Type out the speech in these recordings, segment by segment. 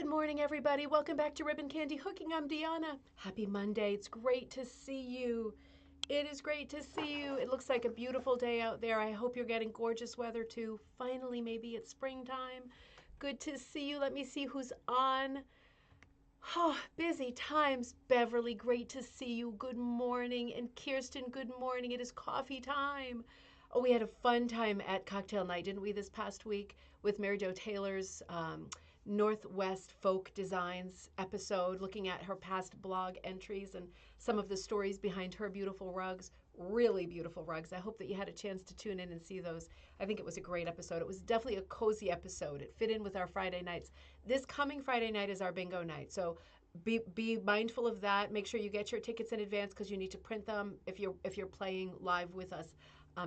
Good morning, everybody. Welcome back to Ribbon Candy Hooking. I'm Deanna. Happy Monday. It's great to see you. It is great to see you. It looks like a beautiful day out there. I hope you're getting gorgeous weather too. Finally, maybe it's springtime. Good to see you. Let me see who's on. Oh, busy times. Beverly, great to see you. Good morning. And Kirsten, good morning. It is coffee time. Oh, we had a fun time at cocktail night, didn't we, this past week with Mary Jo Taylor's Northwest Folk Designs episode, looking at her past blog entries and some of the stories behind her beautiful rugs. Really beautiful rugs. I hope that you had a chance to tune in and see those. I think it was a great episode. It was definitely a cozy episode. It fit in with our Friday nights. This coming Friday night is our bingo night. So be mindful of that. Make sure you get your tickets in advance because you need to print them if you're playing live with us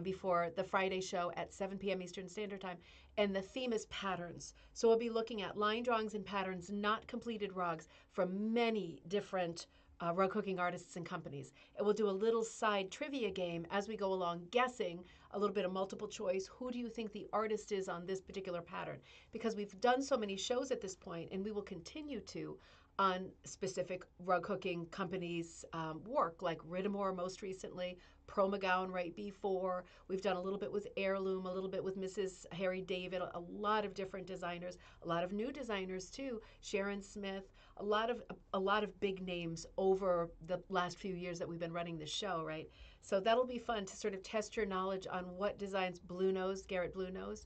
before the Friday show at 7 p.m. Eastern Standard Time. And the theme is patterns. So we'll be looking at line drawings and patterns, not completed rugs, from many different rug hooking artists and companies. And we'll do a little side trivia game as we go along, guessing a little bit of multiple choice. Who do you think the artist is on this particular pattern? Because we've done so many shows at this point, and we will continue to on specific rug hooking companies' work, like Ridamore most recently, Pro McGowan right before. We've done a little bit with Heirloom, a little bit with Mrs. Harry David, a lot of different designers, a lot of new designers too. Sharon Smith, a lot of big names over the last few years that we've been running this show, right? So that'll be fun to sort of test your knowledge on what designs Garrett Blue Nose.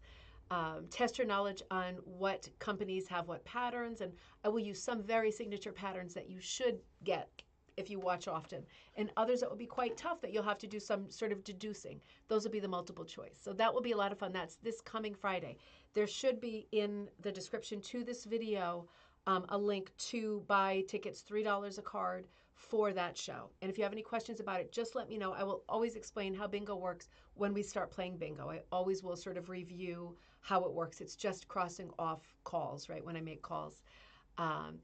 Test your knowledge on what companies have what patterns, and I will use some very signature patterns that you should get if you watch often, and others that will be quite tough that you'll have to do some sort of deducing. Those will be the multiple choice. So that will be a lot of fun. That's this coming Friday. There should be in the description to this video a link to buy tickets, $3 a card for that show. And if you have any questions about it, just let me know. I will always explain how bingo works when we start playing bingo. I always will sort of review how it works. It's just crossing off calls, right, when I make calls.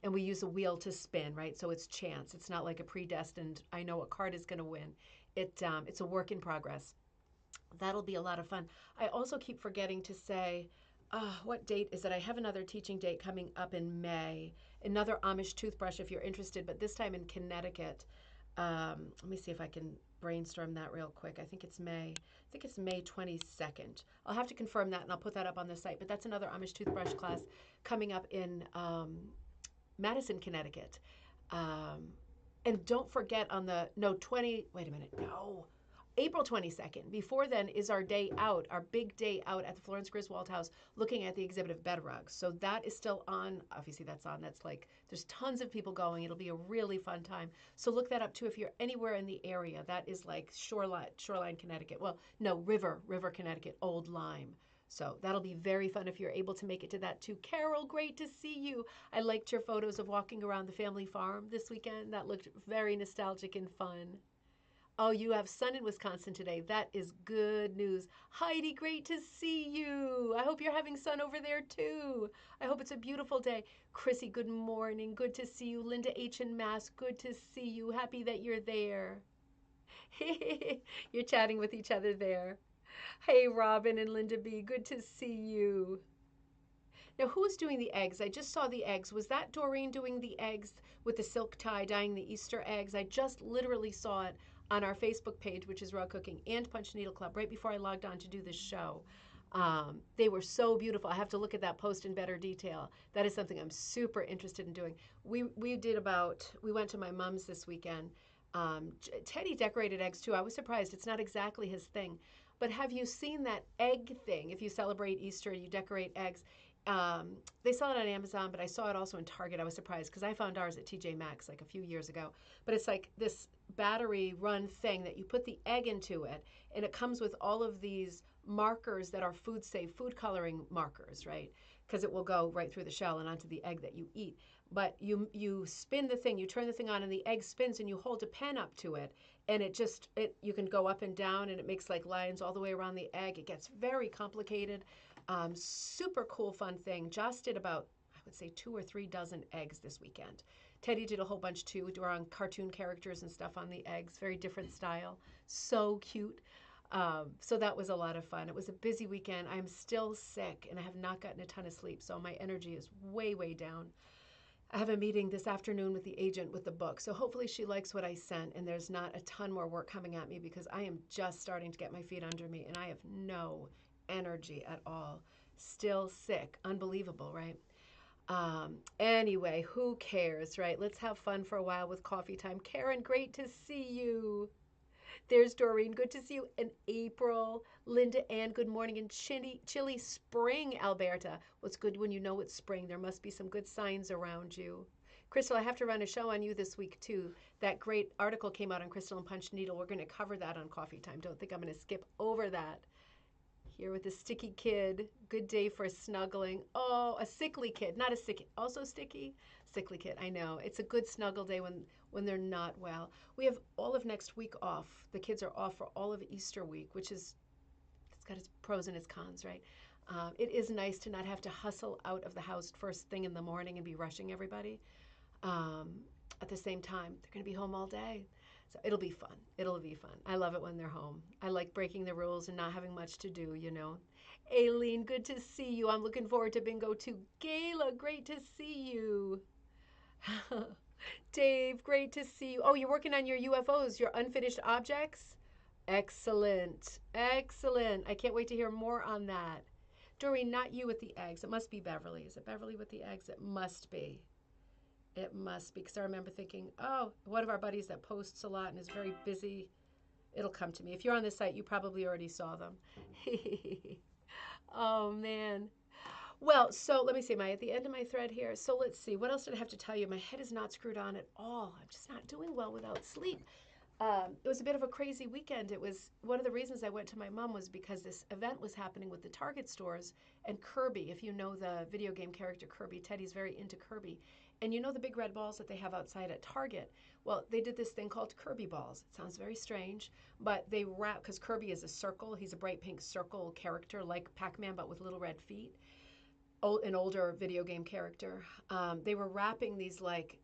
And we use a wheel to spin, right? So it's chance. It's not like a predestined, I know what card is going to win. It's a work in progress. That'll be a lot of fun. I also keep forgetting to say, what date is it? I have another teaching date coming up in May. Another Amish toothbrush if you're interested, but this time in Connecticut. Let me see if I can brainstorm that real quick. I think it's May 22nd. I'll have to confirm that and I'll put that up on the site. But that's another Amish toothbrush class coming up in Madison, Connecticut. And don't forget on the, April 22nd. Before then is our day out, our big day out at the Florence Griswold House, looking at the exhibit of bed rugs. So that is still on. Obviously, that's on. That's like, there's tons of people going. It'll be a really fun time. So look that up too if you're anywhere in the area. That is like Shoreline, Connecticut. Well, no, River, Connecticut, Old Lyme. So that'll be very fun if you're able to make it to that too. Carol, great to see you. I liked your photos of walking around the family farm this weekend. That looked very nostalgic and fun. Oh, you have sun in Wisconsin today. That is good news. Heidi, great to see you. I hope you're having sun over there too. I hope it's a beautiful day. Chrissy, good morning. Good to see you. Linda H. in Mass, good to see you. Happy that you're there. You're chatting with each other there. Hey, Robin and Linda B., good to see you. Now, who's doing the eggs? I just saw the eggs. Was that Doreen doing the eggs with the silk tie, dyeing the Easter eggs? I just literally saw it on our Facebook page, which is Rug Cooking and Punch Needle Club, right before I logged on to do this show. They were so beautiful. I have to look at that post in better detail. That is something I'm super interested in doing. We went to my mom's this weekend. Teddy decorated eggs too. I was surprised. It's not exactly his thing. But have you seen that egg thing? If you celebrate Easter, you decorate eggs. They sell it on Amazon, but I saw it also in Target. I was surprised because I found ours at TJ Maxx like a few years ago. But it's like this battery run thing that you put the egg into it, and it comes with all of these markers that are food safe, food coloring markers, right? Because it will go right through the shell and onto the egg that you eat. But you spin the thing, you turn the thing on, and the egg spins, and you hold a pen up to it, and you can go up and down, and it makes like lines all the way around the egg. It gets very complicated. Super cool, fun thing. Joss did about, I would say, 2 or 3 dozen eggs this weekend. Teddy did a whole bunch too, drawing cartoon characters and stuff on the eggs. Very different style. So cute. So that was a lot of fun. It was a busy weekend. I'm still sick and I have not gotten a ton of sleep, so my energy is way, way down. I have a meeting this afternoon with the agent with the book. So hopefully she likes what I sent and there's not a ton more work coming at me because I am just starting to get my feet under me and I have no energy at all. Still sick. Unbelievable, right? Anyway, who cares, right? Let's have fun for a while with coffee time. Karen, great to see you. There's Doreen. Good to see you. And April. Linda Ann, good morning. In Chilly Spring, Alberta. What's good when you know it's spring? There must be some good signs around you. Crystal, I have to run a show on you this week, too. That great article came out on Crystal and Punch Needle. We're going to cover that on Coffee Time. Don't think I'm going to skip over that. Here with the sticky kid. Good day for snuggling. Oh, a sickly kid. Not a sick, also sticky? Sickly kid, I know. It's a good snuggle day when they're not well. We have all of next week off. The kids are off for all of Easter week, which is, it's got its pros and its cons, right? It is nice to not have to hustle out of the house first thing in the morning and be rushing everybody. At the same time, they're going to be home all day. So it'll be fun. It'll be fun. I love it when they're home. I like breaking the rules and not having much to do, you know. Aileen, good to see you. I'm looking forward to bingo too. Gayla, great to see you. Dave, great to see you. Oh, you're working on your UFOs, your unfinished objects? Excellent. Excellent. I can't wait to hear more on that. Doreen, not you with the eggs. It must be Beverly. Is it Beverly with the eggs? It must be. It must be, because I remember thinking, oh, one of our buddies that posts a lot and is very busy, it'll come to me. If you're on this site, you probably already saw them. Oh, man. Well, so let me see. Am I at the end of my thread here? So let's see. What else did I have to tell you? My head is not screwed on at all. I'm just not doing well without sleep. It was a bit of a crazy weekend. It was one of the reasons I went to my mom was because this event was happening with the Target stores and Kirby. If you know the video game character Kirby, Teddy's very into Kirby. And you know the big red balls that they have outside at Target? Well, they did this thing called Kirby balls. It sounds very strange, but they wrap, because Kirby is a circle. He's a bright pink circle character like Pac-Man, but with little red feet. An older video game character. They were wrapping these like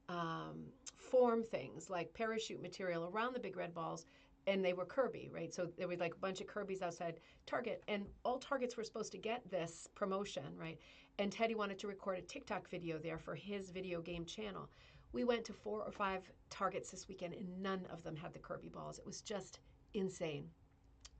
form things, like parachute material around the big red balls, and they were Kirby, right? So there were like a bunch of Kirby's outside Target, and all Targets were supposed to get this promotion, right? And Teddy wanted to record a TikTok video there for his video game channel. We went to 4 or 5 Targets this weekend, and none of them had the Kirby balls. It was just insane.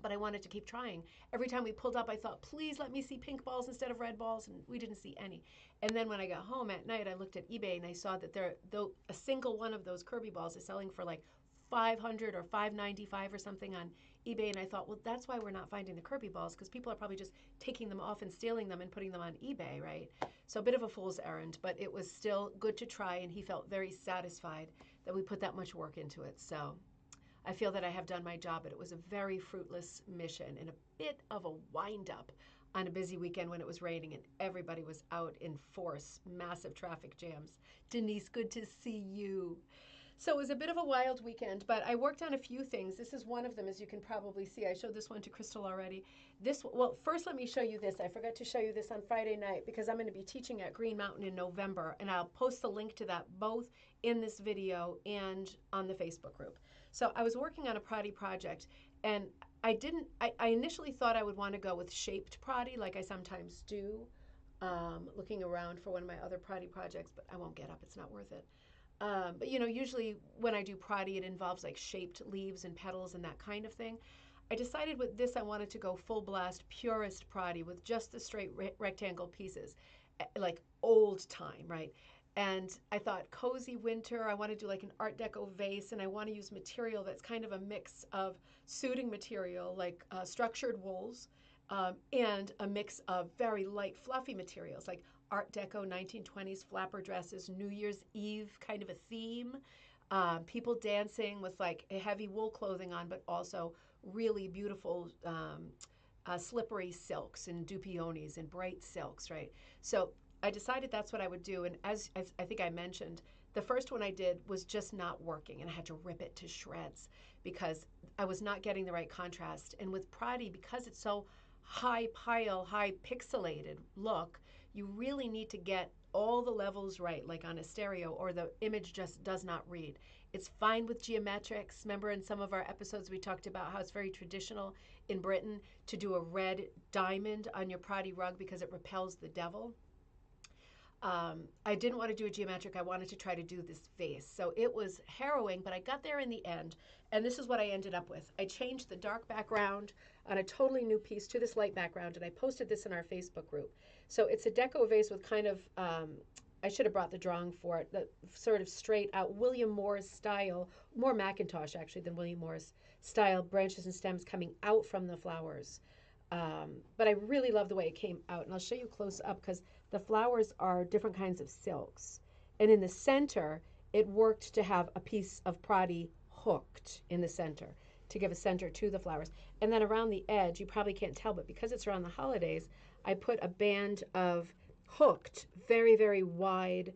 But I wanted to keep trying. Every time we pulled up, I thought, please let me see pink balls instead of red balls, and we didn't see any. And then when I got home at night, I looked at eBay and I saw that a single one of those Kirby balls is selling for like $500 or $595 or something on eBay, and I thought, well, that's why we're not finding the Kirby balls, because people are probably just taking them off and stealing them and putting them on eBay, right? So a bit of a fool's errand, but it was still good to try, and he felt very satisfied that we put that much work into it. So I feel that I have done my job, but it was a very fruitless mission and a bit of a wind-up on a busy weekend when it was raining and everybody was out in force, massive traffic jams. Denise, good to see you. So it was a bit of a wild weekend, but I worked on a few things. This is one of them, as you can probably see. I showed this one to Crystal already. Well, first let me show you this. I forgot to show you this on Friday night because I'm going to be teaching at Green Mountain in November, and I'll post the link to that both in this video and on the Facebook group. So I was working on a Pradi project, and I initially thought I would want to go with shaped Pradi, like I sometimes do, looking around for one of my other Pradi projects, but I won't get up. It's not worth it. But you know, usually when I do Pradi, it involves like shaped leaves and petals and that kind of thing. I decided with this I wanted to go full blast purist Pradi with just the straight rectangle pieces, like old time, right? And I thought cozy winter, I want to do like an Art Deco vase, and I want to use material that's kind of a mix of suiting material like structured wools and a mix of very light fluffy materials like Art Deco 1920s flapper dresses, New Year's Eve kind of a theme, people dancing with like a heavy wool clothing on, but also really beautiful slippery silks and dupiones and bright silks, right? So I decided that's what I would do. And as I think I mentioned, the first one I did was just not working, and I had to rip it to shreds because I was not getting the right contrast. And with Pradi, because it's so high pile, high pixelated look, you really need to get all the levels right, like on a stereo, or the image just does not read. It's fine with geometrics. Remember in some of our episodes we talked about how it's very traditional in Britain to do a red diamond on your Pradi rug because it repels the devil. I didn't want to do a geometric. I wanted to try to do this vase. So it was harrowing, but I got there in the end. And this is what I ended up with. I changed the dark background on a totally new piece to this light background, and I posted this in our Facebook group. So it's a deco vase with kind of, I should have brought the drawing for it, the sort of straight out William Morris style, more Macintosh actually than William Morris style, branches and stems coming out from the flowers. But I really love the way it came out. And I'll show you close up because the flowers are different kinds of silks. And in the center, it worked to have a piece of Prati hooked in the center to give a center to the flowers. And then around the edge, you probably can't tell, but because it's around the holidays, I put a band of hooked, very, very wide,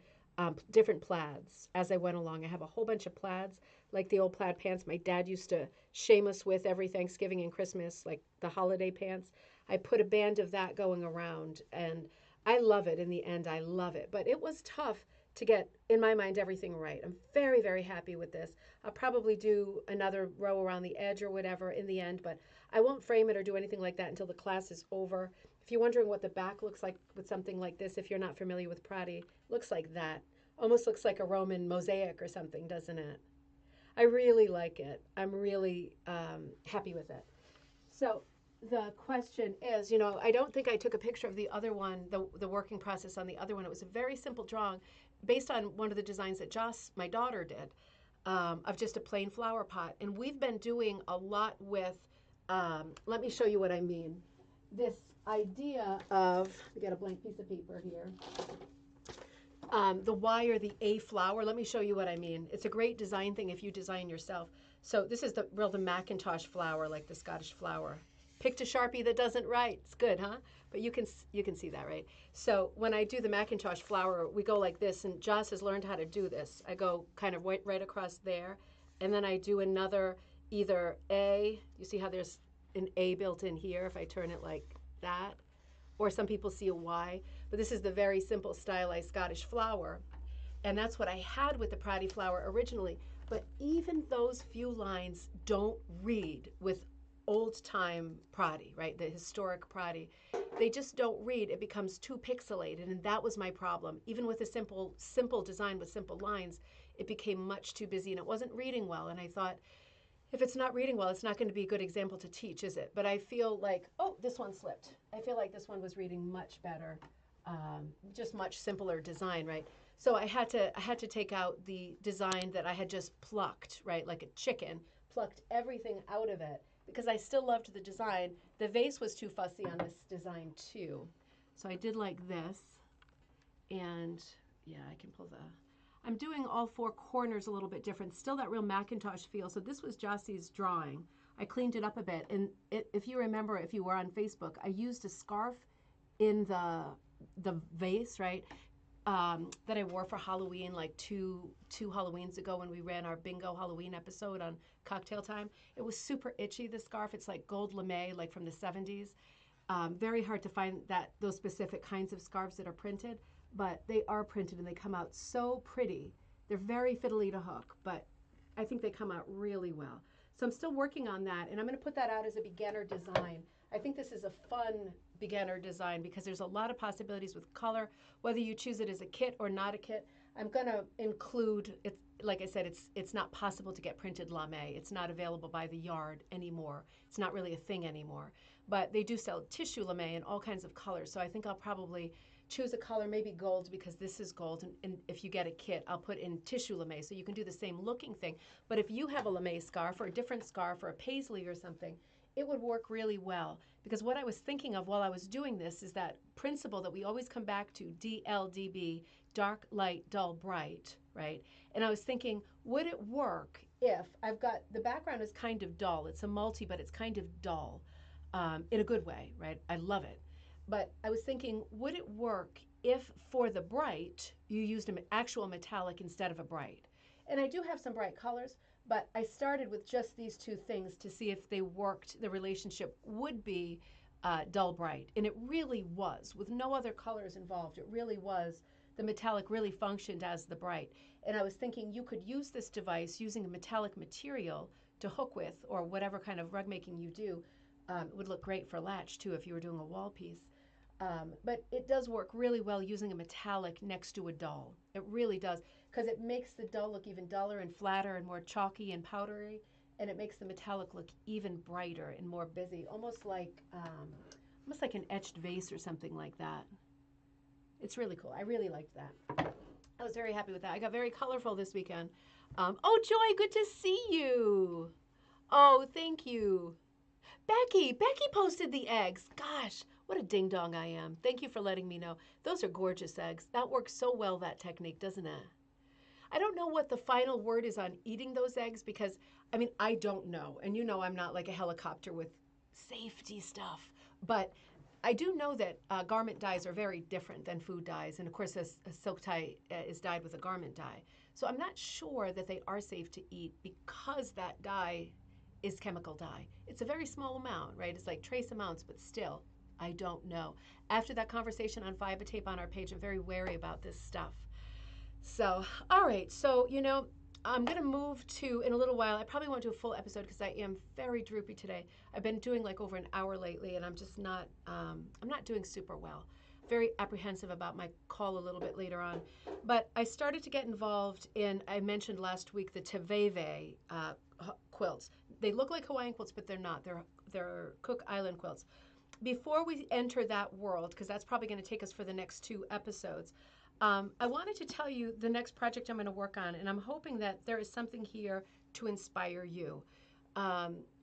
different plaids as I went along. I have a whole bunch of plaids, like the old plaid pants my dad used to shame us with every Thanksgiving and Christmas, like the holiday pants. I put a band of that going around, and I love it. In the end, I love it. But it was tough to get, in my mind, everything right. I'm very, very happy with this. I'll probably do another row around the edge or whatever in the end, but I won't frame it or do anything like that until the class is over. If you're wondering what the back looks like with something like this, if you're not familiar with Prati, it looks like that. Almost looks like a Roman mosaic or something, doesn't it? I really like it. I'm really happy with it. So the question is, I don't think I took a picture of the other one, the working process on the other one. It was a very simple drawing based on one of the designs that Joss, my daughter, did, of just a plain flower pot. And we've been doing a lot with, let me show you what I mean. This idea of, we got a blank piece of paper here. The Y or the A flower. Let me show you what I mean. It's a great design thing if you design yourself. So this is the Macintosh flower, like the Scottish flower. Picked a Sharpie that doesn't write. It's good, huh? But you can see that, right? So when I do the Macintosh flower, we go like this, and Joss has learned how to do this. I go kind of right across there, and then I do another either A. You see how there's an A built in here if I turn it like that? Or some people see a Y, but this is the very simple stylized Scottish flower. And that's what I had with the Prati flower originally. But even those few lines don't read with old time Prati, right? The historic Prati. They just don't read. It becomes too pixelated, and that was my problem. Even with a simple design with simple lines, it became much too busy and it wasn't reading well. And I thought, if it's not reading well, it's not going to be a good example to teach, is it? But I feel like, oh, this one slipped. I feel like this one was reading much better, just much simpler design, right? So I had to take out the design that I had just plucked, right, like a chicken, plucked everything out of it because I still loved the design. The vase was too fussy on this design too. So I did like this, and yeah, I can pull the... I'm doing all four corners a little bit different, still that real Macintosh feel. So this was Jossie's drawing. I cleaned it up a bit. And if you remember, if you were on Facebook, I used a scarf in the vase, right, that I wore for Halloween like two Halloweens ago when we ran our bingo Halloween episode on Cocktail Time. It was super itchy, the scarf. It's like gold lame, like from the 70s. Very hard to find those specific kinds of scarves that are printed, but they are printed and they come out so pretty. They're very fiddly to hook, but I think they come out really well. So I'm still working on that, and I'm going to put that out as a beginner design. I think this is a fun beginner design because there's a lot of possibilities with color, whether you choose it as a kit or not a kit. I'm going to include, like I said, it's not possible to get printed lame. It's not available by the yard anymore. It's not really a thing anymore. But they do sell tissue lame in all kinds of colors, so I think I'll probably choose a color, maybe gold, because this is gold, and if you get a kit, I'll put in tissue lame, so you can do the same looking thing. But if you have a lame scarf or a different scarf or a paisley or something, it would work really well. Because what I was thinking of while I was doing this is that principle that we always come back to, DLDB, dark, light, dull, bright, right? And I was thinking, would it work if I've got, the background is kind of dull. It's a multi, but it's kind of dull in a good way, right? I love it. But I was thinking, would it work if for the bright, you used an actual metallic instead of a bright? And I do have some bright colors, but I started with just these two things to see if they worked, the relationship would be dull bright. And it really was, with no other colors involved. It really was, the metallic really functioned as the bright. And I was thinking you could use this device using a metallic material to hook with, or whatever kind of rug making you do. It would look great for latch too if you were doing a wall piece. But it does work really well using a metallic next to a dull. It really does, because it makes the dull look even duller and flatter and more chalky and powdery, and it makes the metallic look even brighter and more busy, almost like an etched vase or something like that. It's really cool. I really liked that. I was very happy with that. I got very colorful this weekend. Oh, Joy, good to see you. Oh, thank you. Becky posted the eggs. Gosh, what a ding dong I am. Thank you for letting me know. Those are gorgeous eggs. That works so well, that technique, doesn't it? I don't know what the final word is on eating those eggs because, I mean, I don't know. And you know, I'm not like a helicopter with safety stuff. But I do know that garment dyes are very different than food dyes. And of course, a silk tie is dyed with a garment dye. So I'm not sure that they are safe to eat because that dye is chemical dye. It's a very small amount, right? It's like trace amounts, but still, I don't know. After that conversation on Tape on our page, I'm very wary about this stuff. So, all right. So, I'm going to move to, in a little while, I probably won't do a full episode because I am very droopy today. I've been doing like over an hour lately and I'm just not, I'm not doing super well. Very apprehensive about my call a little bit later on. But I started to get involved in, I mentioned last week, the Tivaevae quilts. They look like Hawaiian quilts, but they're not. They're Cook Island quilts. Before we enter that world, because that's probably going to take us for the next 2 episodes, I wanted to tell you the next project I'm going to work on, and I'm hoping that there is something here to inspire you.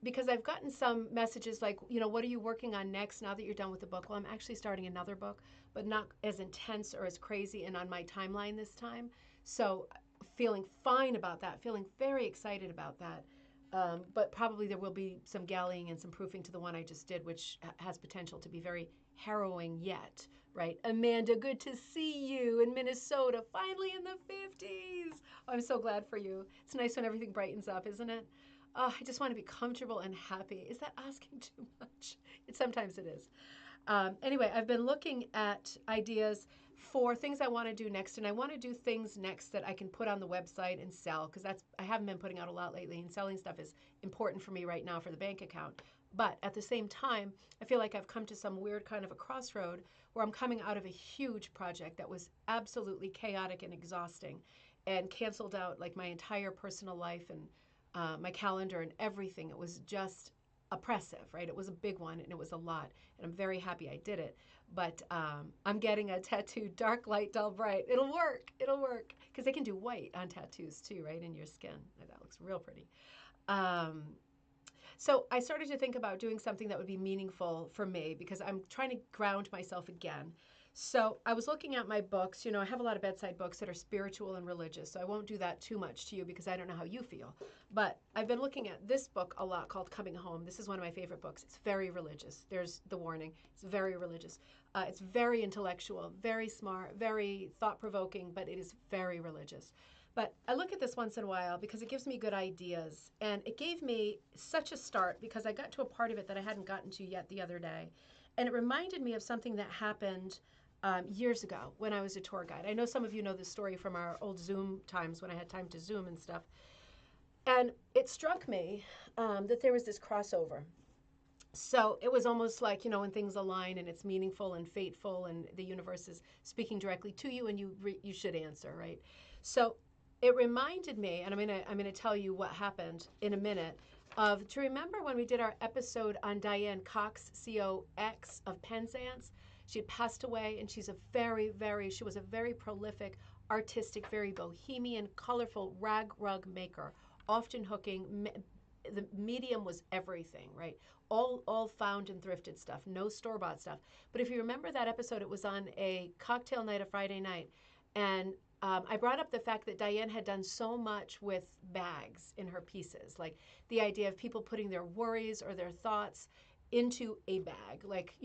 Because I've gotten some messages like, what are you working on next now that you're done with the book? Well, I'm actually starting another book, but not as intense or as crazy and on my timeline this time. So feeling fine about that, feeling very excited about that. But probably there will be some gallying and some proofing to the one I just did, which has potential to be very harrowing yet, right? Amanda, good to see you in Minnesota, finally in the 50s. Oh, I'm so glad for you. It's nice when everything brightens up, isn't it? Oh, I just want to be comfortable and happy. Is that asking too much? Sometimes it is. Anyway, I've been looking at ideas for things I want to do next, and I want to do things next that I can put on the website and sell, because I haven't been putting out a lot lately, and selling stuff is important for me right now for the bank account. But at the same time, I feel like I've come to some weird kind of a crossroad where I'm coming out of a huge project that was absolutely chaotic and exhausting and canceled out like my entire personal life and my calendar and everything. It was just oppressive, right? It was a big one and it was a lot. And I'm very happy I did it. But I'm getting a tattoo, dark, light, dull, bright. It'll work. It'll work. Because they can do white on tattoos too, right? In your skin. That looks real pretty. So I started to think about doing something that would be meaningful for me because I'm trying to ground myself again. So I was looking at my books. I have a lot of bedside books that are spiritual and religious, so I won't do that too much to you because I don't know how you feel. But I've been looking at this book a lot called Coming Home. This is one of my favorite books. It's very religious. There's the warning. It's very religious. It's very intellectual, very smart, very thought-provoking, but it is very religious. But I look at this once in a while because it gives me good ideas. And it gave me such a start because I got to a part of it that I hadn't gotten to yet the other day. And it reminded me of something that happened years ago when I was a tour guide. I know some of you know this story from our old Zoom times when I had time to Zoom and stuff. And it struck me that there was this crossover. So it was almost like, when things align and it's meaningful and fateful and the universe is speaking directly to you and you should answer, right? So it reminded me, and I'm gonna tell you what happened in a minute, to remember when we did our episode on Diane Cox, C-O-X, of Penzance. She had passed away, and she was a very prolific, artistic, very bohemian, colorful rug maker, often hooking. The medium was everything, right? All found and thrifted stuff, no store-bought stuff. But if you remember that episode, it was on a cocktail night, a Friday night, and I brought up the fact that Diane had done so much with bags in her pieces, like the idea of people putting their worries or their thoughts into a bag, like,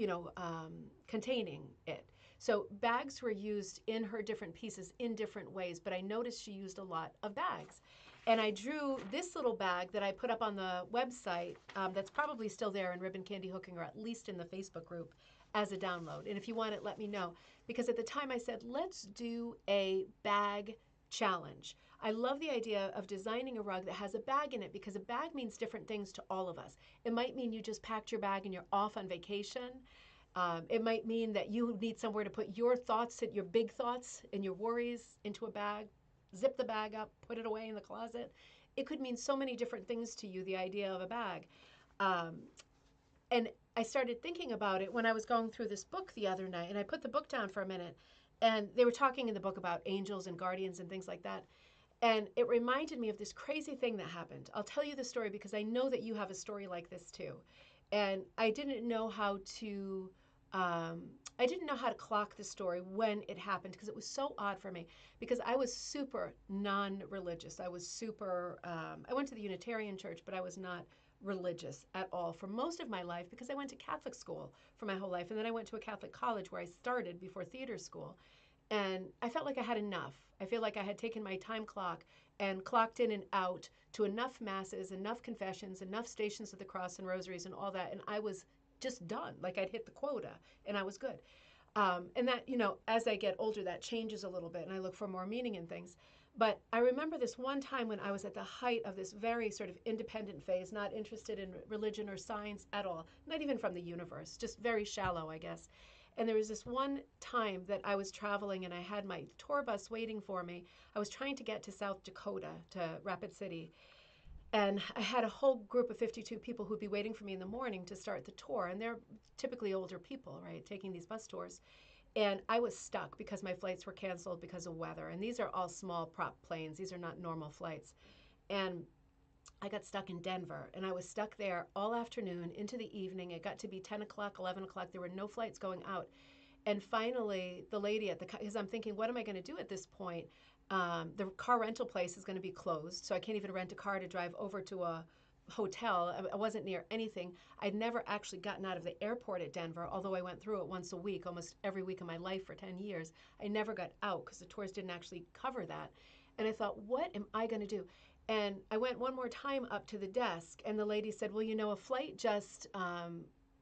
containing it. So bags were used in her different pieces in different ways, but I noticed she used a lot of bags. And I drew this little bag that I put up on the website that's probably still there in Ribbon Candy Hooking, or at least in the Facebook group, as a download. And if you want it, let me know. Because at the time I said, let's do a bag challenge. I love the idea of designing a rug that has a bag in it because a bag means different things to all of us. It might mean you just packed your bag and you're off on vacation. It might mean that you need somewhere to put your thoughts, your big thoughts and your worries into a bag, zip the bag up, put it away in the closet. It could mean so many different things to you, the idea of a bag. Um, and I started thinking about it when I was going through this book the other night, and I put the book down for a minute, and they were talking in the book about angels and guardians and things like that. And it reminded me of this crazy thing that happened. I'll tell you the story because I know that you have a story like this too. And I didn't know how to um, I didn't know how to clock the story when it happened because it was so odd for me because I was super non-religious. I was super I went to the Unitarian church, but I was not religious at all for most of my life because I went to Catholic school for my whole life, and then I went to a Catholic college where I started before theater school. And I felt like I had enough. I feel like I had taken my time clock and clocked in and out to enough masses, enough confessions, enough stations of the cross and rosaries and all that. And I was just done. Like I'd hit the quota and I was good. And that, as I get older, that changes a little bit and I look for more meaning in things. But I remember this one time when I was at the height of this very sort of independent phase, not interested in religion or science at all, not even from the universe, just very shallow, I guess. And there was this one time that I was traveling and I had my tour bus waiting for me. I was trying to get to South Dakota, to Rapid City. And I had a whole group of 52 people who'd be waiting for me in the morning to start the tour. And they're typically older people, right, taking these bus tours. And I was stuck because my flights were canceled because of weather. And these are all small prop planes, these are not normal flights. And I got stuck in Denver, and I was stuck there all afternoon into the evening. It got to be 10 o'clock, 11 o'clock. There were no flights going out. And finally, the lady because I'm thinking, what am I going to do at this point? The car rental place is going to be closed, so I can't even rent a car to drive over to a hotel. I wasn't near anything. I'd never actually gotten out of the airport at Denver, although I went through it once a week, almost every week of my life for 10 years. I never got out because the tours didn't actually cover that. And I thought, what am I going to do? And I went one more time up to the desk, and the lady said, well, a flight just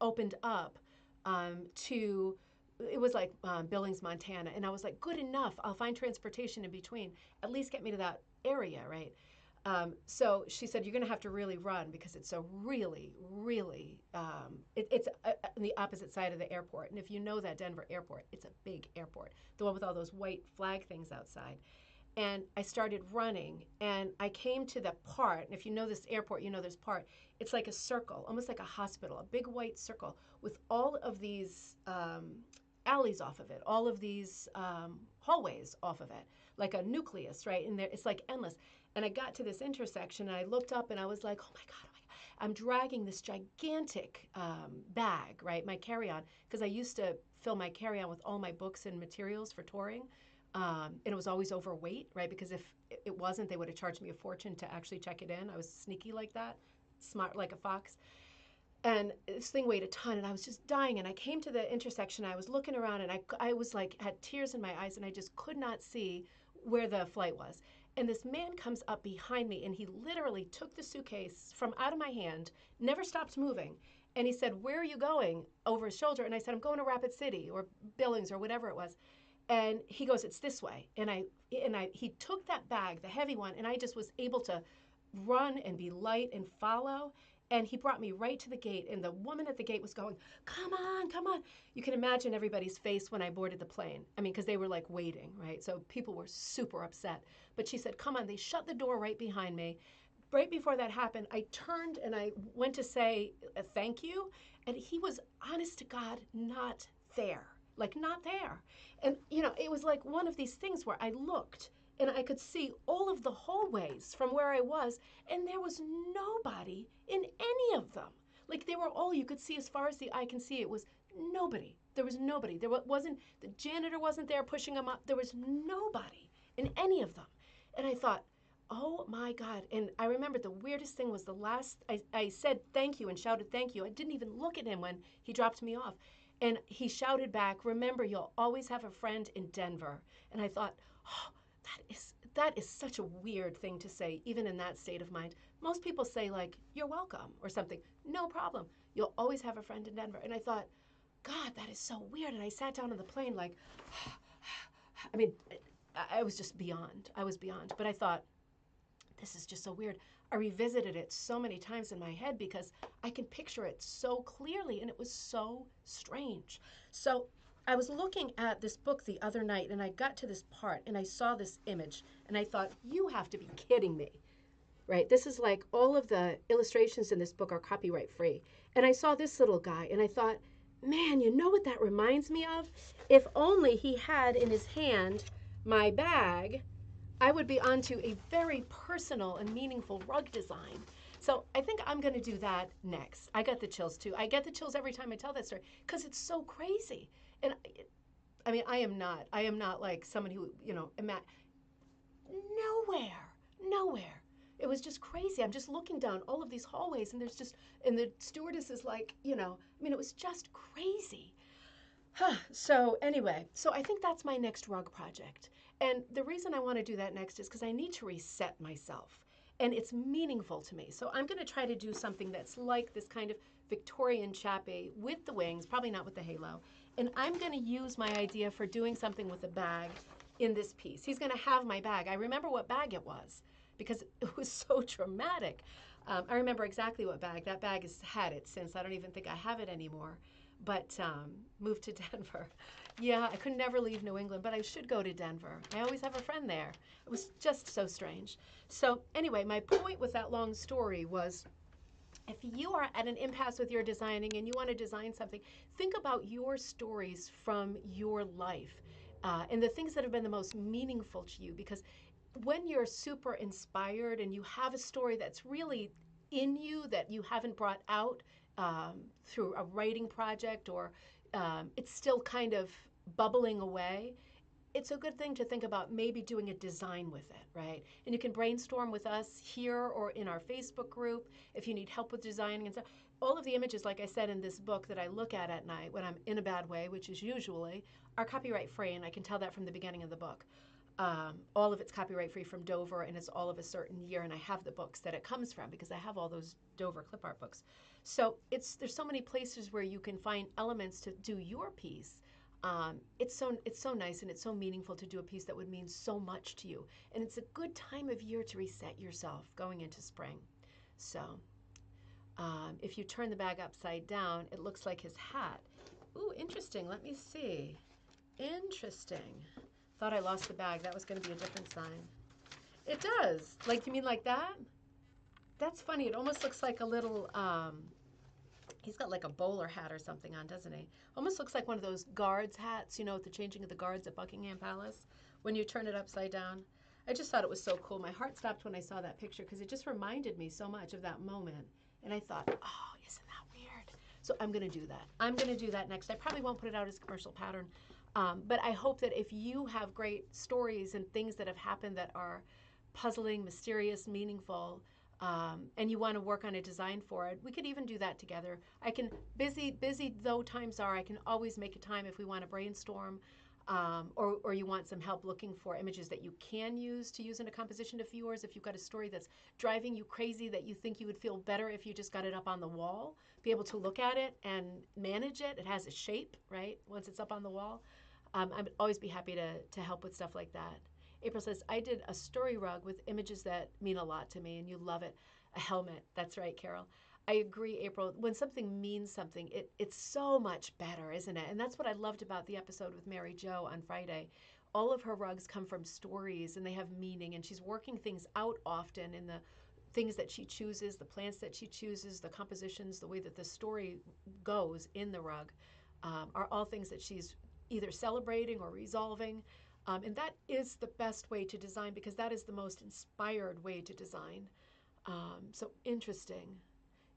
opened up to, it was like Billings, Montana. And I was like, good enough. I'll find transportation in between. At least get me to that area, right? So she said, you're going to have to really run because it's a really, really, it's on the opposite side of the airport. And if you know that Denver airport, it's a big airport, the one with all those white flag things outside. And I started running, and I came to the part, and if you know this airport, you know this part, it's like a circle, almost like a hospital, a big white circle with all of these alleys off of it, all of these hallways off of it, like a nucleus, right? And there, it's like endless. And I got to this intersection, and I looked up, and I was like, oh my God, oh my God. I'm dragging this gigantic bag, right, my carry-on, because I used to fill my carry-on with all my books and materials for touring. And it was always overweight, right? Because if it wasn't, they would have charged me a fortune to actually check it in. I was sneaky like that, smart like a fox. And this thing weighed a ton, and I was just dying. And I came to the intersection, I was looking around, and I was like, had tears in my eyes, and I just could not see where the flight was. And this man comes up behind me, and he literally took the suitcase from out of my hand, never stopped moving. And he said, where are you going? Over his shoulder. And I said, I'm going to Rapid City or Billings or whatever it was. And he goes, it's this way. And he took that bag, the heavy one, and I just was able to run and be light and follow. And he brought me right to the gate. And the woman at the gate was going, come on, come on. You can imagine everybody's face when I boarded the plane. I mean, because they were like waiting, right? So people were super upset. But she said, come on. They shut the door right behind me. Right before that happened, I turned and I went to say a thank you. And he was, honest to God, not there. Like, not there. And, it was like one of these things where I looked and I could see all of the hallways from where I was, and there was nobody in any of them. Like, they were all you could see as far as the eye can see. It was nobody. There was nobody. There wasn't, the janitor wasn't there pushing them up. There was nobody in any of them. And I thought, oh my God. And I remember the weirdest thing was I said thank you and shouted thank you. I didn't even look at him when he dropped me off. And he shouted back, remember, you'll always have a friend in Denver. And I thought, oh, that is such a weird thing to say, even in that state of mind. Most people say, like, you're welcome or something. No problem. You'll always have a friend in Denver. And I thought, God, that is so weird. And I sat down on the plane like, I mean, I was just beyond. I was beyond. But I thought, this is just so weird. I revisited it so many times in my head because I can picture it so clearly, and it was so strange. So I was looking at this book the other night, and I got to this part, and I saw this image, and I thought, you have to be kidding me. Right? This is like all of the illustrations in this book are copyright free. And I saw this little guy and I thought, man, you know what that reminds me of? If only he had in his hand my bag, I would be onto a very personal and meaningful rug design. So I think I'm going to do that next. I got the chills too. I get the chills every time I tell that story because it's so crazy. And I mean, I am not like someone who, nowhere. It was just crazy. I'm just looking down all of these hallways, and and the stewardess is like, I mean, it was just crazy. So anyway, so I think that's my next rug project. And the reason I want to do that next is because I need to reset myself. And it's meaningful to me. So I'm going to try to do something that's like this kind of Victorian chappie with the wings, probably not with the halo. And I'm going to use my idea for doing something with a bag in this piece. He's going to have my bag. I remember what bag it was because it was so dramatic. I remember exactly what bag. That bag has had it since. I don't even think I have it anymore. But moved to Denver. Yeah, I could never leave New England, but I should go to Denver. I always have a friend there. It was just so strange. So anyway, my point with that long story was if you are at an impasse with your designing and you want to design something, think about your stories from your life and the things that have been the most meaningful to you. Because when you're super inspired and you have a story that's really in you that you haven't brought out through a writing project or it's still kind of bubbling away, it's a good thing to think about maybe doing a design with it, right? And you can brainstorm with us here or in our Facebook group if you need help with designing and stuff. All of the images, like I said in this book that I look at night when I'm in a bad way, which is usually, are copyright free, and I can tell that from the beginning of the book. All of it's copyright free from Dover, and it's all of a certain year, and I have the books that it comes from because I have all those Dover clip art books. So there's so many places where you can find elements to do your piece. It's so nice and it's so meaningful to do a piece that would mean so much to you, and it's a good time of year to reset yourself going into spring. So if you turn the bag upside down, it looks like his hat. Ooh, interesting. Let me see. Interesting. Thought I lost the bag. That was going to be a different sign. It does. Like, you mean like that? That's funny. It almost looks like a little, he's got like a bowler hat or something on, doesn't he? Almost looks like one of those guards hats, with the changing of the guards at Buckingham Palace when you turn it upside down. I just thought it was so cool. My heart stopped when I saw that picture because it just reminded me so much of that moment. And I thought, oh, isn't that weird? So I'm going to do that. I'm going to do that next. I probably won't put it out as a commercial pattern. But I hope that if you have great stories and things that have happened that are puzzling, mysterious, meaningful, and you want to work on a design for it, we could even do that together. I can, busy though times are, I can always make a time if we want to brainstorm or you want some help looking for images that you can use to use in a composition of yours. If you've got a story that's driving you crazy that you think you would feel better if you just got it up on the wall, be able to look at it and manage it. It has a shape, right, once it's up on the wall. I'd always be happy to help with stuff like that. April says, I did a story rug with images that mean a lot to me, and you love it. A helmet. That's right, Carol. I agree, April. When something means something, it's so much better, isn't it? And that's what I loved about the episode with Mary Jo on Friday. All of her rugs come from stories, and they have meaning, and she's working things out often in the things that she chooses, the plants that she chooses, the compositions, the way that the story goes in the rug, are all things that she's either celebrating or resolving. And that is the best way to design because that is the most inspired way to design. So interesting.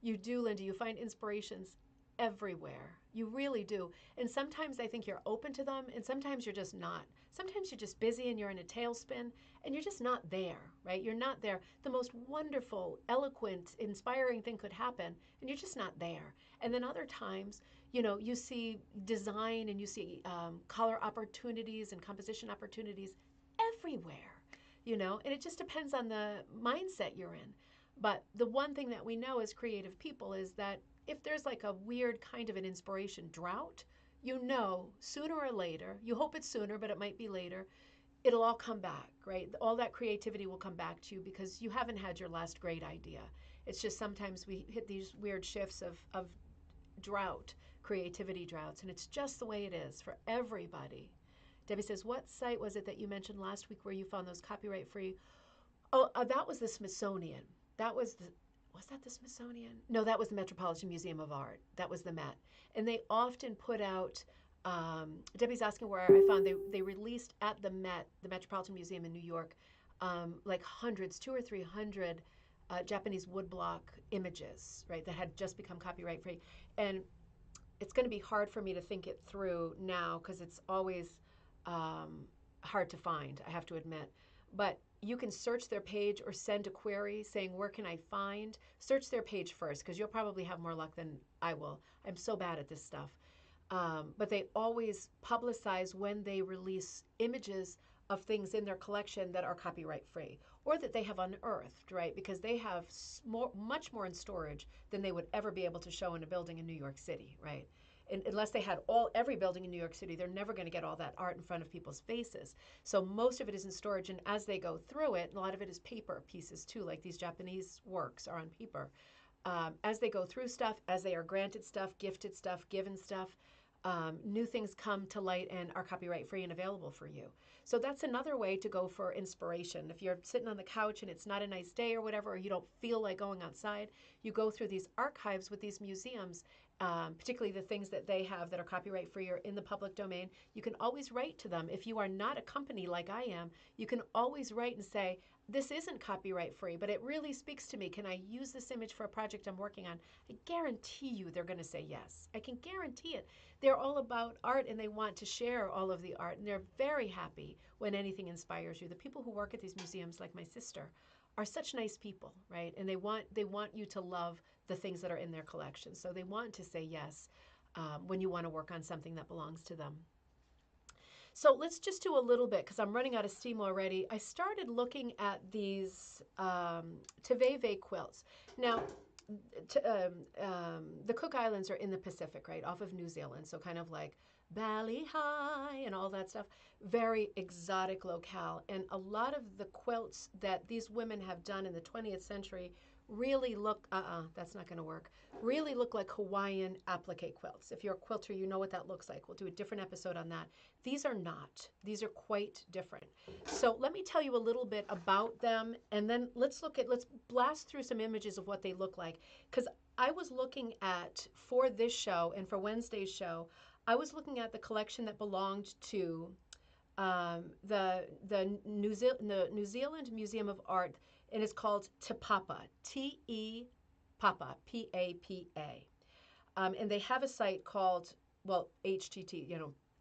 You do, Linda. You find inspirations everywhere. You really do. And sometimes I think you're open to them, and sometimes you're just not. Sometimes you're just busy and you're in a tailspin, and you're just not there, right? You're not there. The most wonderful, eloquent, inspiring thing could happen, and you're just not there. And then other times, you see design and you see color opportunities and composition opportunities everywhere, and it just depends on the mindset you're in. But the one thing that we know as creative people is that if there's like a weird kind of an inspiration drought, sooner or later, you hope it's sooner, but it might be later, it'll all come back, right? All that creativity will come back to you because you haven't had your last great idea. It's just sometimes we hit these weird shifts of drought, creativity droughts, and it's just the way it is for everybody. Debbie says, what site was it that you mentioned last week where you found those copyright free? Oh, that was the Smithsonian. That was that the Smithsonian? No, that was the Metropolitan Museum of Art. That was the Met. And they often put out, Debbie's asking where I found, they released at the Met, the Metropolitan Museum in New York, like hundreds, 200 or 300 Japanese woodblock images, right, that had just become copyright free. And it's going to be hard for me to think it through now because it's always hard to find, I have to admit. But you can search their page or send a query saying, where can I find? Search their page first because you'll probably have more luck than I will. I'm so bad at this stuff. But they always publicize when they release images of things in their collection that are copyright free or that they have unearthed, right? Because they have much more in storage than they would ever be able to show in a building in New York City, right? And unless they had every building in New York City, they're never going to get all that art in front of people's faces. So most of it is in storage, and as they go through it, a lot of it is paper pieces too, like these Japanese works are on paper. As they go through stuff, as they are granted stuff, gifted stuff, given stuff, new things come to light and are copyright free and available for you. So that's another way to go for inspiration. If you're sitting on the couch and it's not a nice day or whatever, or you don't feel like going outside, you go through these archives with these museums, particularly the things that they have that are copyright free or in the public domain. You can always write to them. If you are not a company like I am, you can always write and say, this isn't copyright free, but it really speaks to me. Can I use this image for a project I'm working on? I guarantee you they're going to say yes. I can guarantee it. They're all about art and they want to share all of the art, and they're very happy when anything inspires you. The people who work at these museums, like my sister, are such nice people, right? And they want you to love the things that are in their collection. So they want to say yes when you want to work on something that belongs to them. So let's just do a little bit because I'm running out of steam already. I started looking at these Tivaevae quilts. Now, the Cook Islands are in the Pacific, right, off of New Zealand, so kind of like Bali High and all that stuff. Very exotic locale. And a lot of the quilts that these women have done in the 20th century really look, that's not going to work, really look like Hawaiian applique quilts. If you're a quilter, you know what that looks like. We'll do a different episode on that. These are not. These are quite different. So let me tell you a little bit about them, and then let's blast through some images of what they look like. Because I was looking at, for this show and for Wednesday's show, I was looking at the collection that belonged to the New Zealand Museum of Art, and it's called Te Papa, T-E Papa, P-A-P-A. And they have a site called, well, HTT,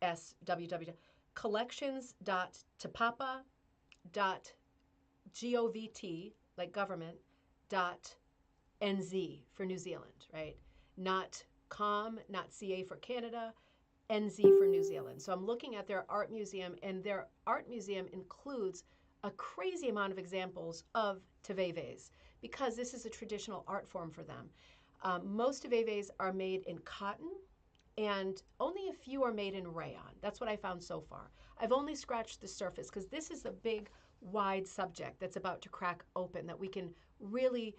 SWW, collections.tepapa.govt, like government, .nz for New Zealand, right? Not com, not CA for Canada, NZ for New Zealand. So I'm looking at their art museum, and their art museum includes a crazy amount of examples of Tivaevaes because this is a traditional art form for them. Most Tivaevaes are made in cotton, and only a few are made in rayon. That's what I found so far. I've only scratched the surface because this is a big, wide subject that's about to crack open that we can really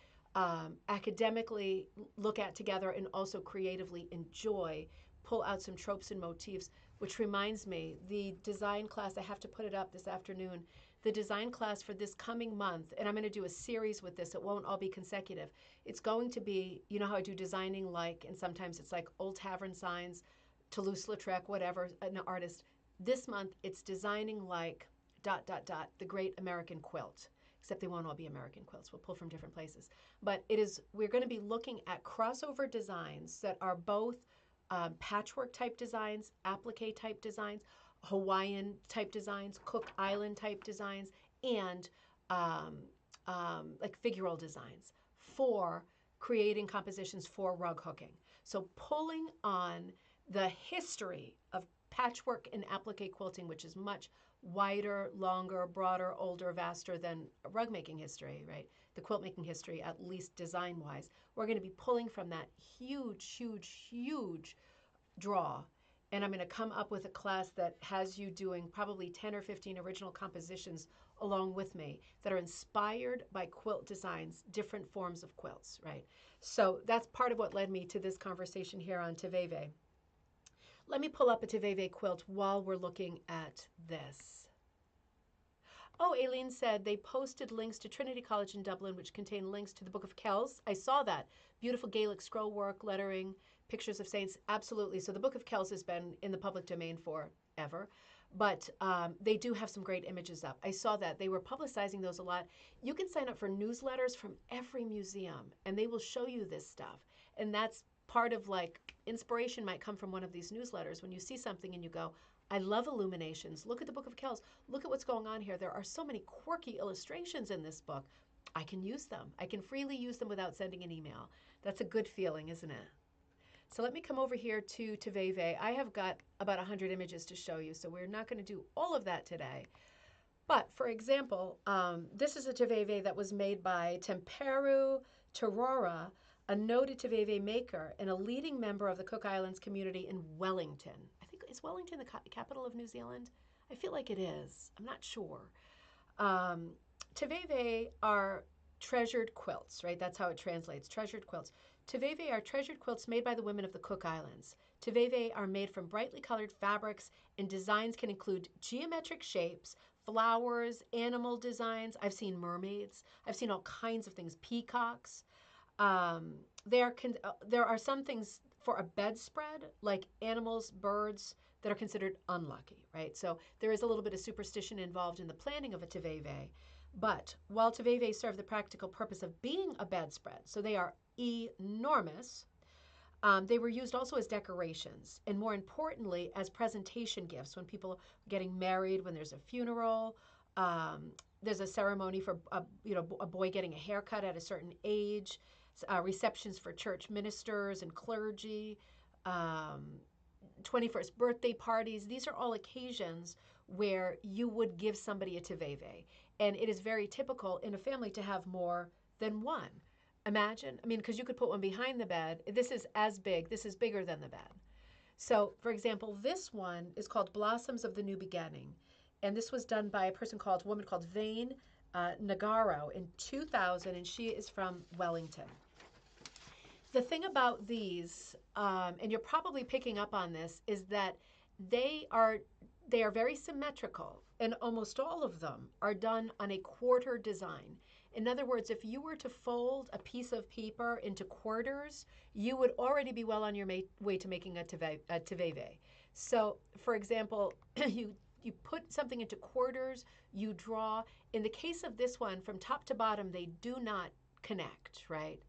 academically look at together and also creatively enjoy, pull out some tropes and motifs, which reminds me, the design class, I have to put it up this afternoon, the design class for this coming month, and I'm going to do a series with this, it won't all be consecutive. It's going to be, you know how I do designing like, and sometimes it's like old tavern signs, Toulouse-Lautrec, whatever, an artist. This month, it's designing like ... the great American quilt. Except they won't all be American quilts. We'll pull from different places. But we're going to be looking at crossover designs that are both patchwork type designs, applique type designs, Hawaiian type designs, Cook Island type designs, and like figural designs for creating compositions for rug hooking. So pulling on the history of patchwork and applique quilting, which is much wider, longer, broader, older, vaster than rug making history, right? The quilt making history, at least design-wise. We're going to be pulling from that huge, huge, huge draw And I'm going to come up with a class that has you doing probably 10 or 15 original compositions along with me that are inspired by quilt designs, different forms of quilts, right? So that's part of what led me to this conversation here on Tivaevae. Let me pull up a Tivaevae quilt while we're looking at this. Oh, Aileen said they posted links to Trinity College in Dublin, which contain links to the Book of Kells. I saw that. Beautiful Gaelic scroll work, lettering, pictures of saints. Absolutely. So the Book of Kells has been in the public domain forever. But they do have some great images up. I saw that. They were publicizing those a lot. You can sign up for newsletters from every museum, and they will show you this stuff. And that's part of like inspiration might come from one of these newsletters when you see something and you go, I love illuminations. Look at the Book of Kells. Look at what's going on here. There are so many quirky illustrations in this book. I can use them. I can freely use them without sending an email. That's a good feeling, isn't it? So let me come over here to Tivaevae. I have got about 100 images to show you, so we're not going to do all of that today. But for example, this is a Tivaevae that was made by Temperu Tarora, a noted Tivaevae maker and a leading member of the Cook Islands community in Wellington. I think, is Wellington the capital of New Zealand? I feel like it is. I'm not sure. Tivaevae are treasured quilts, right? That's how it translates, treasured quilts. Tivaevae are treasured quilts made by the women of the Cook Islands. Tivaevae are made from brightly colored fabrics, and designs can include geometric shapes, flowers, animal designs. I've seen mermaids. I've seen all kinds of things, peacocks. There are some things for a bedspread, like animals, birds, that are considered unlucky, right? So there is a little bit of superstition involved in the planning of a Tivaevae. But while Tivaevae serve the practical purpose of being a bedspread, so they are enormous, they were used also as decorations, and more importantly, as presentation gifts when people are getting married, when there's a funeral, there's a ceremony for a boy getting a haircut at a certain age, receptions for church ministers and clergy, 21st birthday parties. These are all occasions where you would give somebody a Tivaevae. And it is very typical in a family to have more than one. Imagine, because you could put one behind the bed. This is as big, this is bigger than the bed. So, for example, this one is called Blossoms of the New Beginning. And this was done by a woman called Vane Nagaro in 2000, and she is from Wellington. The thing about these, and you're probably picking up on this, is that they are very symmetrical, and almost all of them are done on a quarter design. In other words, if you were to fold a piece of paper into quarters, you would already be well on your way to making a Tivaevae. So, for example, you put something into quarters, you draw. In the case of this one, from top to bottom, they do not connect, right?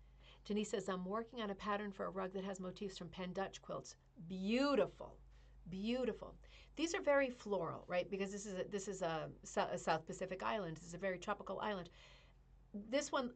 Denise says, I'm working on a pattern for a rug that has motifs from Penn Dutch quilts. Beautiful, beautiful. These are very floral, right? Because this is a South Pacific island. This is a very tropical island. This one,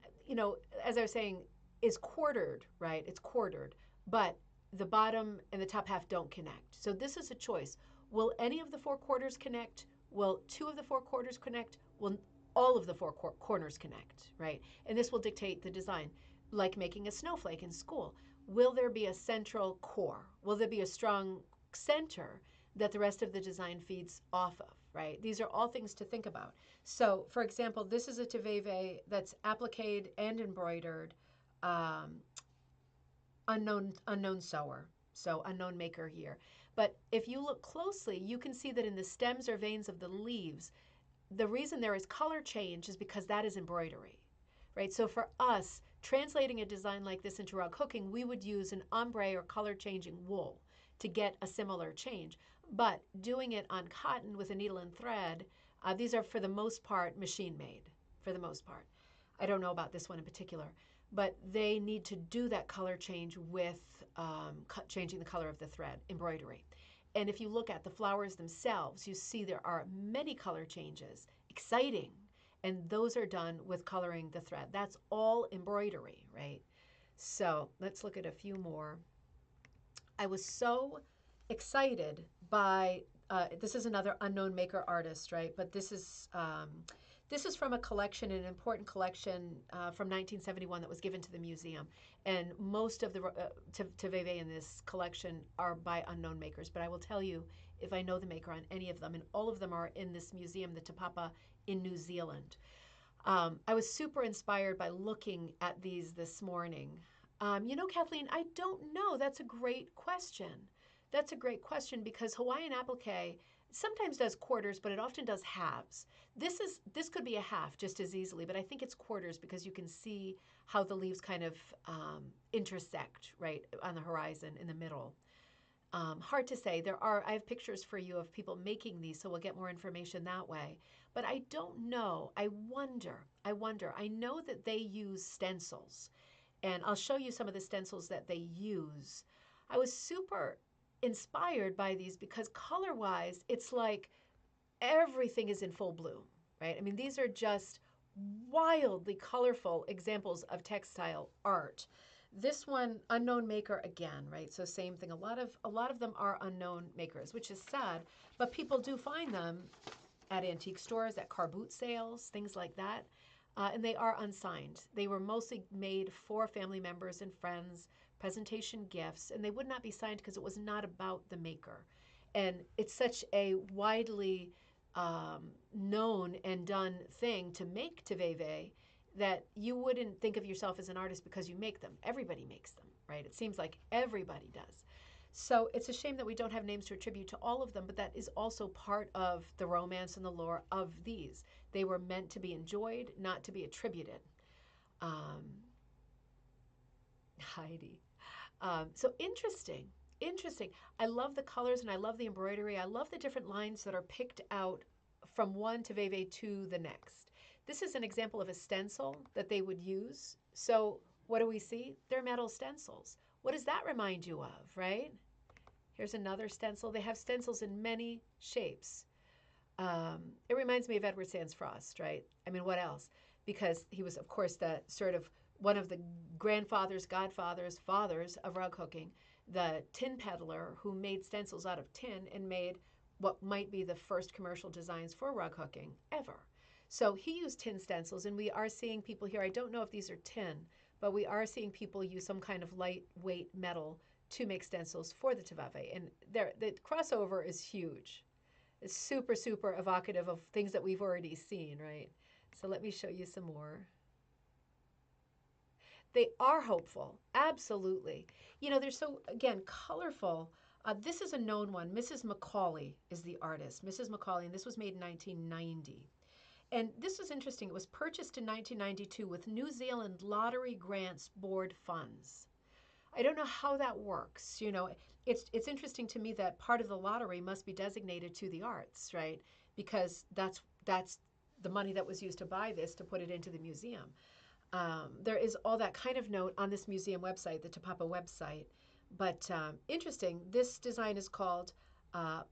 as I was saying, is quartered, right? It's quartered, but the bottom and the top half don't connect. So this is a choice. Will any of the four quarters connect? Will two of the four quarters connect? Will all of the four corners connect, right? And this will dictate the design. Like making a snowflake in school. Will there be a central core? Will there be a strong center that the rest of the design feeds off of, right? These are all things to think about. So, for example, this is a Tivaevae that's appliqued and embroidered, unknown sewer, so unknown maker here. But if you look closely, you can see that in the stems or veins of the leaves, the reason there is color change is because that is embroidery, right? So for us, translating a design like this into rug hooking, we would use an ombre or color changing wool to get a similar change. But doing it on cotton with a needle and thread, these are for the most part machine made, for the most part. I don't know about this one in particular, but they need to do that color change with changing the color of the thread, embroidery. And if you look at the flowers themselves, you see there are many color changes, exciting. And those are done with coloring the thread. That's all embroidery, right? So let's look at a few more. I was so excited by this is another unknown maker artist, right? But this is from a collection, an important collection from 1971 that was given to the museum. And most of the Tivaevae in this collection are by unknown makers. But I will tell you if I know the maker on any of them, and all of them are in this museum, the Te Papa in New Zealand. I was super inspired by looking at these this morning. Kathleen, I don't know. That's a great question. That's a great question because Hawaiian applique sometimes does quarters, but it often does halves. This could be a half just as easily, but I think it's quarters because you can see how the leaves kind of intersect right on the horizon in the middle. Hard to say. I have pictures for you of people making these, so we'll get more information that way. But I don't know. I wonder. I know that they use stencils, and I'll show you some of the stencils that they use. I was super inspired by these because color-wise, it's like everything is in full bloom, right? I mean, these are just wildly colorful examples of textile art. This one, unknown maker again, right? So same thing. A lot of them are unknown makers, which is sad, but people do find them at antique stores, at car boot sales, things like that. And they are unsigned. They were mostly made for family members and friends, presentation gifts, and they would not be signed because it was not about the maker. And it's such a widely known and done thing to make Tivaevae that you wouldn't think of yourself as an artist because you make them. Everybody makes them, right? It seems like everybody does. So it's a shame that we don't have names to attribute to all of them, but that is also part of the romance and the lore of these. They were meant to be enjoyed, not to be attributed. Heidi. So interesting. I love the colors and I love the embroidery. I love the different lines that are picked out from one Tivaevae to the next. This is an example of a stencil that they would use. So what do we see? They're metal stencils. What does that remind you of, right? Here's another stencil. They have stencils in many shapes. It reminds me of Edward Sands Frost, right? I mean, what else? Because he was, of course, the sort of one of the grandfathers, godfathers, fathers of rug hooking, the tin peddler who made stencils out of tin and made what might be the first commercial designs for rug hooking ever. So he used tin stencils, and we are seeing people here. I don't know if these are tin, but we are seeing people use some kind of lightweight metal to make stencils for the Tivaevae. And the crossover is huge. It's super, super evocative of things that we've already seen, right? So let me show you some more. They are hopeful, absolutely. They're so, again, colorful. This is a known one. Mrs. Macaulay is the artist. Mrs. Macaulay, and this was made in 1990. And this was interesting. It was purchased in 1992 with New Zealand Lottery Grants Board funds. I don't know how that works. It's interesting to me that part of the lottery must be designated to the arts, right? Because that's the money that was used to buy this to put it into the museum. There is all that kind of note on this museum website, the Te Papa website. But interesting, this design is called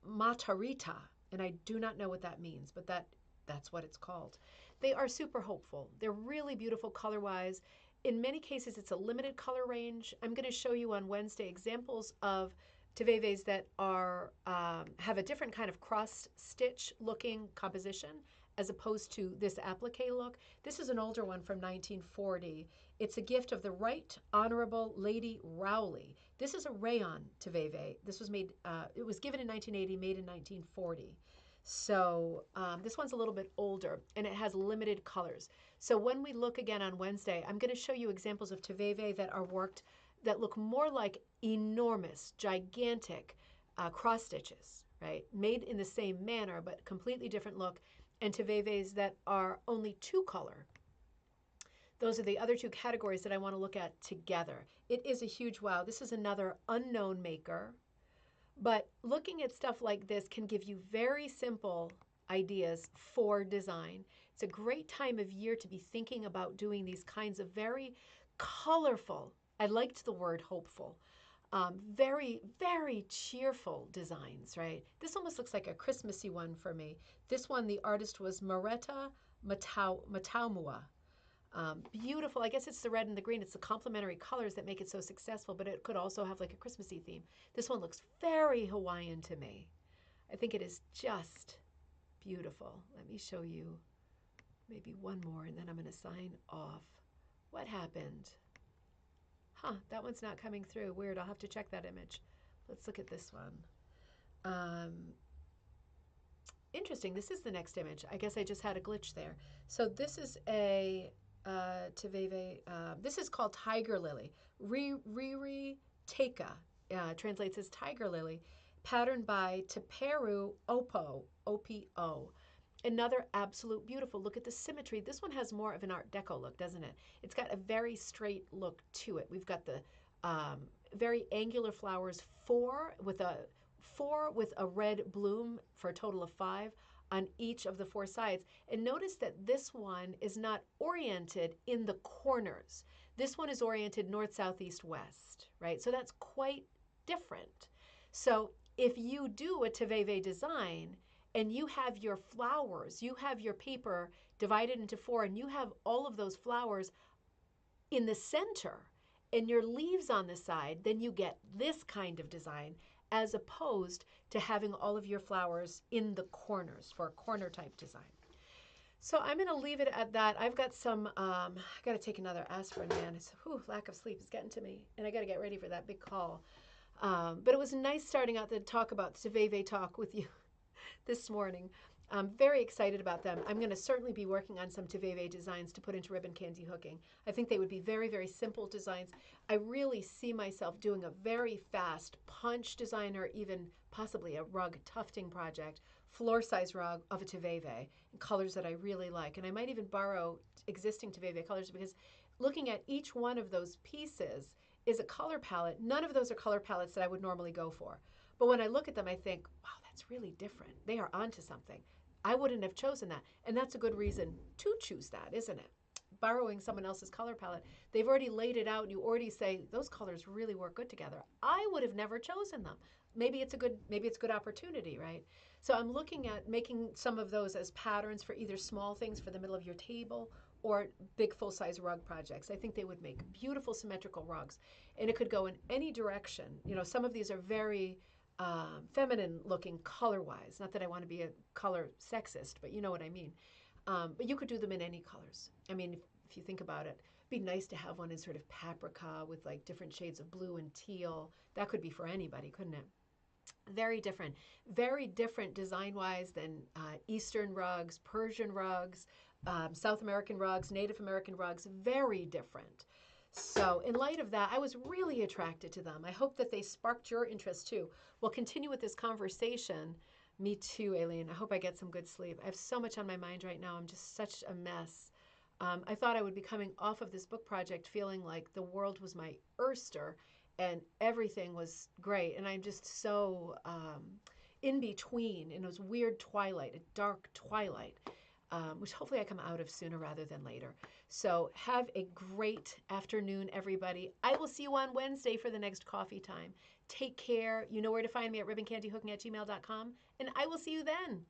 Matarita, and I do not know what that means, but that's what it's called. They are super hopeful. They're really beautiful color-wise. In many cases, it's a limited color range. I'm going to show you on Wednesday examples of Tivaevaes that are have a different kind of cross-stitch looking composition as opposed to this applique look. This is an older one from 1940. It's a gift of the Right Honorable Lady Rowley. This is a rayon Tivaevae. This was made, it was given in 1980, made in 1940. So this one's a little bit older, and it has limited colors. So when we look again on Wednesday, I'm going to show you examples of Tivaevae that are worked that look more like enormous, gigantic cross stitches, right? Made in the same manner, but completely different look, and Tivaevaes that are only two color. Those are the other two categories that I want to look at together. It is a huge wow. This is another unknown maker. But looking at stuff like this can give you very simple ideas for design. It's a great time of year to be thinking about doing these kinds of very colorful, I liked the word hopeful, very, very cheerful designs, right? This almost looks like a Christmassy one for me. This one, the artist was Maretta Mataumua. Beautiful. I guess it's the red and the green. It's the complementary colors that make it so successful, but it could also have like a Christmassy theme. This one looks very Hawaiian to me. I think it is just beautiful. Let me show you maybe one more and then I'm going to sign off. What happened? Huh, that one's not coming through. Weird, I'll have to check that image. Let's look at this one. Interesting, this is the next image. I guess I just had a glitch there. So this is a Tivaevae, this is called Tiger Lily. Riri Teka translates as Tiger Lily, patterned by Tivaevae OPO. Another absolute beautiful. Look at the symmetry. This one has more of an Art Deco look, doesn't it? It's got a very straight look to it. We've got the very angular flowers, four with a red bloom for a total of 5 on each of the 4 sides. And notice that this one is not oriented in the corners. This one is oriented north, south, east, west, right? So that's quite different. So if you do a Tivaevae design and you have your flowers, you have your paper divided into 4, and you have all of those flowers in the center and your leaves on the side, then you get this kind of design as opposed to having all of your flowers in the corners for a corner type design. So I'm going to leave it at that. I've got some, I got to take another aspirin, man. Lack of sleep is getting to me, and I got to get ready for that big call. But it was nice starting out to talk about Tivaevae talk with you this morning. I'm very excited about them. I'm going to certainly be working on some Tivaevae designs to put into ribbon candy hooking. I think they would be very, very simple designs. I really see myself doing a very fast punch design or even possibly a rug tufting project, floor size rug of a Tivaevae in colors that I really like. And I might even borrow existing Tivaevae colors because looking at each one of those pieces is a color palette. None of those are color palettes that I would normally go for. But when I look at them, I think, wow, that's really different. They are onto something. I wouldn't have chosen that. And that's a good reason to choose that, isn't it? Borrowing someone else's color palette, they've already laid it out and you already say, those colors really work good together. I would have never chosen them. Maybe it's a good opportunity, right? So I'm looking at making some of those as patterns for either small things for the middle of your table or big full-size rug projects. I think they would make beautiful symmetrical rugs. And it could go in any direction. You know, some of these are very feminine looking color-wise. Not that I want to be a color sexist, but you know what I mean. But you could do them in any colors. I mean, if you think about it, it'd be nice to have one in sort of paprika with like different shades of blue and teal. That could be for anybody, couldn't it? Very different design-wise than Eastern rugs, Persian rugs, South American rugs, Native American rugs, very different. So in light of that, I was really attracted to them. I hope that they sparked your interest too. We'll continue with this conversation. Me too, Aileen. I hope I get some good sleep. I have so much on my mind right now. I'm just such a mess. I thought I would be coming off of this book project feeling like the world was my oyster and everything was great. And I'm just so in between in this weird twilight, a dark twilight. Which hopefully I come out of sooner rather than later. So have a great afternoon, everybody. I will see you on Wednesday for the next coffee time. Take care. You know where to find me at ribboncandyhooking@gmail.com, and I will see you then.